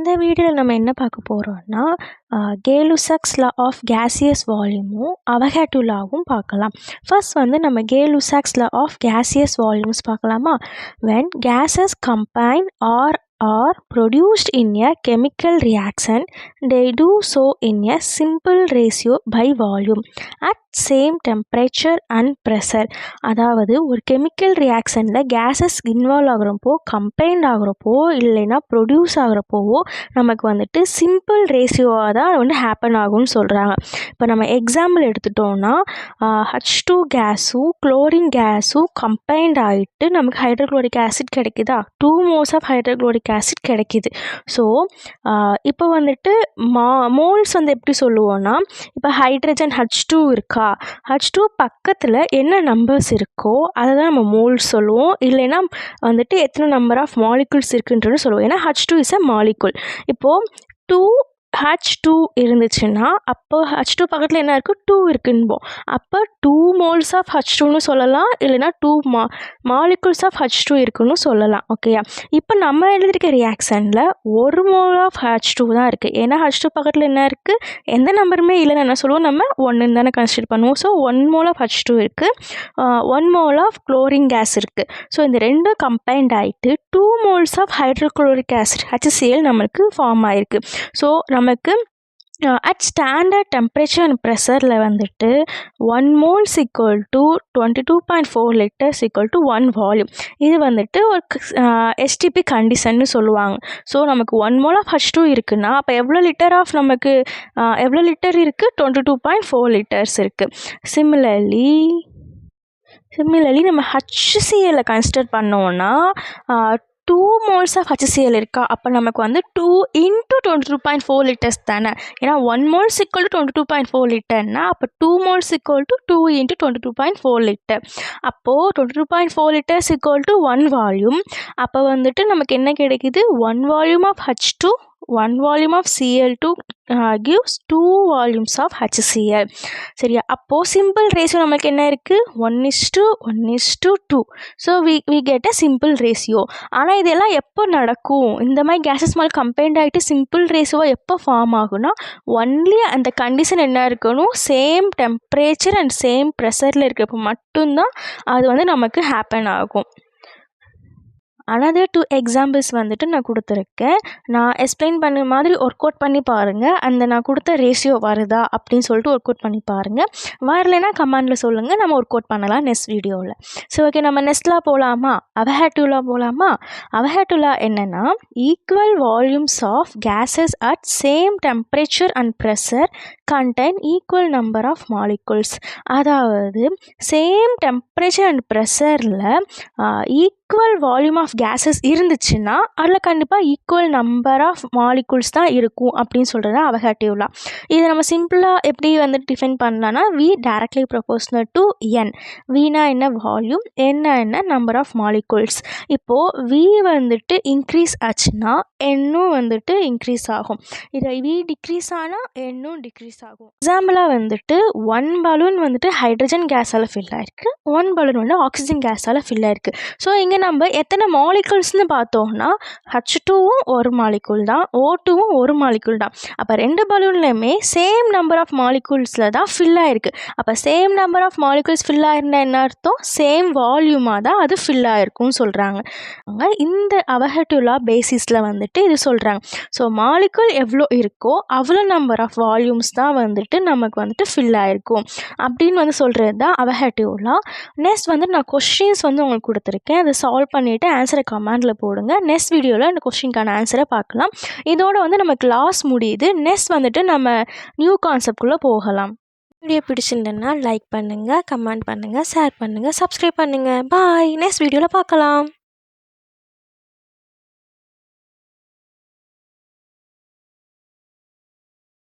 இந்த வீடியோவில் நம்ம என்ன பார்க்க போகிறோம்னா கே-லுசக்ஸ் லா ஆஃப் கேசியஸ் வால்யூமும் அவகாட்ரோ லாவும் பார்க்கலாம். ஃபர்ஸ்ட் வந்து நம்ம கே-லுசக்ஸ் லா ஆஃப் கேசியஸ் வால்யூம்ஸ் பார்க்கலாமா. when gases combine or are produced in a chemical reaction, they do so in a simple ratio by volume at same temperature and pressure. அதாவது ஒரு chemical ரியாக்ஷனில் gases involve ஆகிறப்போ, combined ஆகிறப்போ, இல்லைன்னா produce ஆகிறப்போவோ நமக்கு வந்துட்டு simple ரேஷியோவாக தான் வந்து happen ஆகும்னு சொல்கிறாங்க. இப்போ நம்ம எக்ஸாம்பிள் எடுத்துட்டோம்னா H2 கேஸும் குளோரின் கேஸும் கம்பைன்ட் ஆகிட்டு நமக்கு ஹைட்ரோக்ளோரிக் ஆசிட் கிடைக்குதா, 2 moles ஆஃப் ஹைட்ரோக்ளோரிக் ஆசிட் கிடைக்கிது. ஸோ இப்போ வந்துட்டு மோல்ஸ் வந்து எப்படி சொல்லுவோன்னா, இப்போ ஹைட்ரஜன் H2 இருக்கா, H2 பக்கத்தில் என்ன நம்பர்ஸ் இருக்கோ அதை தான் நம்ம மோல்ஸ் சொல்லுவோம். இல்லைன்னா வந்துட்டு எத்தனை நம்பர் ஆஃப் மாலிகுல்ஸ் இருக்குன்றது சொல்லுவோம். ஏன்னா H2 இஸ் அ மாலிகுல். இப்போது 2H2 இருந்துச்சுன்னா அப்போ H2 பக்கத்தில் என்ன இருக்குது, 2 இருக்குன்போம். அப்போ 2 moles ஆஃப் H2ன்னு சொல்லலாம், இல்லைன்னா 2 மாலிகுல்ஸ் ஆஃப் H2 இருக்குன்னு சொல்லலாம். ஓகேயா. இப்போ நம்ம எழுதியிருக்க ரியாக்ஷனில் 1 mole ஆஃப் H2 தான் இருக்குது. ஏன்னா H2 பக்கத்தில் என்ன இருக்குது, எந்த நம்பருமே இல்லைன்னு என்ன சொல்லுவோம், நம்ம 1ன்னு தானே கன்சிடர் பண்ணுவோம். ஸோ 1 mole ஆஃப் H2 இருக்குது, 1 mole ஆஃப் குளோரின் கேஸ் இருக்குது. ஸோ இந்த ரெண்டும் கம்பைன்ட் ஆகிட்டு 2 moles of hydrochloric acid HCl நம்மளுக்கு ஃபார்ம் ஆகிருக்கு. ஸோ நமக்கு அட் ஸ்டாண்டர்ட் டெம்பரேச்சர் அண்ட் ப்ரெஷரில் வந்துட்டு 1 moles equal to 22.4 liters equal to 1 volume. இது வந்துட்டு ஒரு எஸ்டிபி கண்டிஷன்னு சொல்லுவாங்க. ஸோ நமக்கு 1 mole ஆஃப் H2 இருக்குன்னா அப்போ எவ்வளோ லிட்டர் ஆஃப் நமக்கு எவ்வளோ லிட்டர் இருக்குது, 22.4 liters இருக்குது. சிமிலர்லி நம்ம HCl கன்சிடர் பண்ணோன்னா 2 moles ஆஃப் HCl இருக்கா, அப்போ நமக்கு வந்து 2 into 22.4 liters தானே. ஏன்னா 1 moles equal to 22.4 literனா அப்போ 2 moles equal to 2 into 22.4 liter. அப்போது 22.4 liters equal to 1 volume. அப்போ வந்துட்டு நமக்கு என்ன கிடைக்குது, 1 volume of H2, 1 volume of Cl2 gives 2 volumes of HCl. சரியா. அப்போது சிம்பிள் ரேஷியோ நமக்கு என்ன இருக்குது, 1:1:2. So we get a simple ratio. ஆனால் இதெல்லாம் எப்போ நடக்கும், இந்த மாதிரி கேஸஸ் மேலே கம்பைன்ட் ஆகிட்டு சிம்பிள் ரேஷியோவாக எப்போ ஃபார்ம் ஆகும்னா, ஒன்லி அந்த கண்டிஷன் என்ன இருக்கணும், சேம் டெம்பரேச்சர் அண்ட் சேம் ப்ரெஷரில் இருக்கிறப்போ மட்டும்தான் அது வந்து நமக்கு ஹேப்பன் ஆகும். another 2 examples வந்துட்டு நான் கொடுத்துருக்கேன். நான் எக்ஸ்பிளைன் பண்ண மாதிரி ஒர்க் அவுட் பண்ணி பாருங்கள். அந்த நான் கொடுத்த ரேஷியோ வருதா அப்படின்னு சொல்லிட்டு ஒர்க் அவுட் பண்ணி பாருங்கள். வரலைன்னா கமெண்டில் சொல்லுங்கள், நம்ம ஒர்க் அவுட் பண்ணலாம் நெக்ஸ்ட் வீடியோவில். ஸோ ஓகே, நம்ம நெக்ஸ்ட்லாம் போகலாமா, அவகாட்ரோ லா போகலாமா. அவகாட்ரோ லா என்னென்னா, equal volumes of gases at same temperature and pressure contain equal number of molecules. அதாவது சேம் டெம்பரேச்சர் அண்ட் ப்ரெஷரில் ஈக்குவல் வால்யூம் ஆஃப் கேஸஸ் இருந்துச்சுன்னா அதில் கண்டிப்பாக ஈக்குவல் நம்பர் ஆஃப் மாலிகுல்ஸ் தான் இருக்கும் அப்படின்னு சொல்கிறது தான் அவகாட்ரோ லா. இதை நம்ம சிம்பிளாக எப்படி வந்து டிஃபைன் பண்ணலான்னா, V directly proportional to N. Vனா என்ன, வால்யூம், என்ன நம்பர் ஆஃப் மாலிகுல்ஸ். இப்போது V வந்துட்டு இன்க்ரீஸ் ஆச்சுன்னா Nனும் வந்துட்டு இன்க்ரீஸ் ஆகும். இதை V டிக்ரீஸ் ஆனால் Nனும் டிக்ரீஸ் ஆகும். எக்ஸாம்பிளாக வந்துட்டு 1 balloon வந்துட்டு ஹைட்ரஜன் கேஸால் ஃபில் ஆயிருக்கு, 1 balloon வந்து ஆக்சிஜன் கேஸால் ஃபில் ஆயிருக்கு. ஸோ இங்கே நம்ம எத்தனை மாலிகுல்ஸ்னு பார்த்தோம்னா, H2வும் ஒரு மாலிகுல் தான், O2வும் ஒரு மாலிகுல் தான். அப்போ 2 பலூன்லையுமே சேம் நம்பர் ஆஃப் மாலிகுல்ஸில் தான் ஃபில் ஆயிருக்கு. அப்போ same number of molecules fill ஆயிருந்தா என்ன அர்த்தம், சேம் வால்யூமாக தான் அது ஃபில் ஆயிருக்கும்னு சொல்கிறாங்க. இந்த அவகாட்ரோ லா பேசிஸில் வந்துட்டு இது சொல்கிறாங்க. ஸோ மாலிகுல் எவ்வளோ இருக்கோ அவ்வளோ நம்பர் ஆஃப் வால்யூம்ஸ் தான் வந்துட்டு நமக்கு வந்துட்டு ஃபில் ஆயிருக்கும் அப்படின்னு வந்து சொல்கிறது தான் அவகாட்ரோ லா. நெக்ஸ்ட் வந்து நான் கொஸ்டின்ஸ் வந்து உங்களுக்கு கொடுத்துருக்கேன், அதை சால்வ் பண்ணிவிட்டு ஆன்சரை கமெண்டில் போடுங்க. நெக்ஸ்ட் வீடியோவில் அந்த கொஸ்டினுக்கான ஆன்சரை பார்க்கலாம். இதோட வந்து நம்ம கிளாஸ் முடியுது. நெக்ஸ்ட் வந்துட்டு நம்ம நியூ கான்செப்ட்குள்ளே போகலாம். வீடியோ பிடிச்சிருந்தேன்னா லைக் பண்ணுங்கள், கமெண்ட் பண்ணுங்கள், ஷேர் பண்ணுங்கள், சப்ஸ்கிரைப் பண்ணுங்கள். பாய். நெக்ஸ்ட் வீடியோவில் பார்க்கலாம்.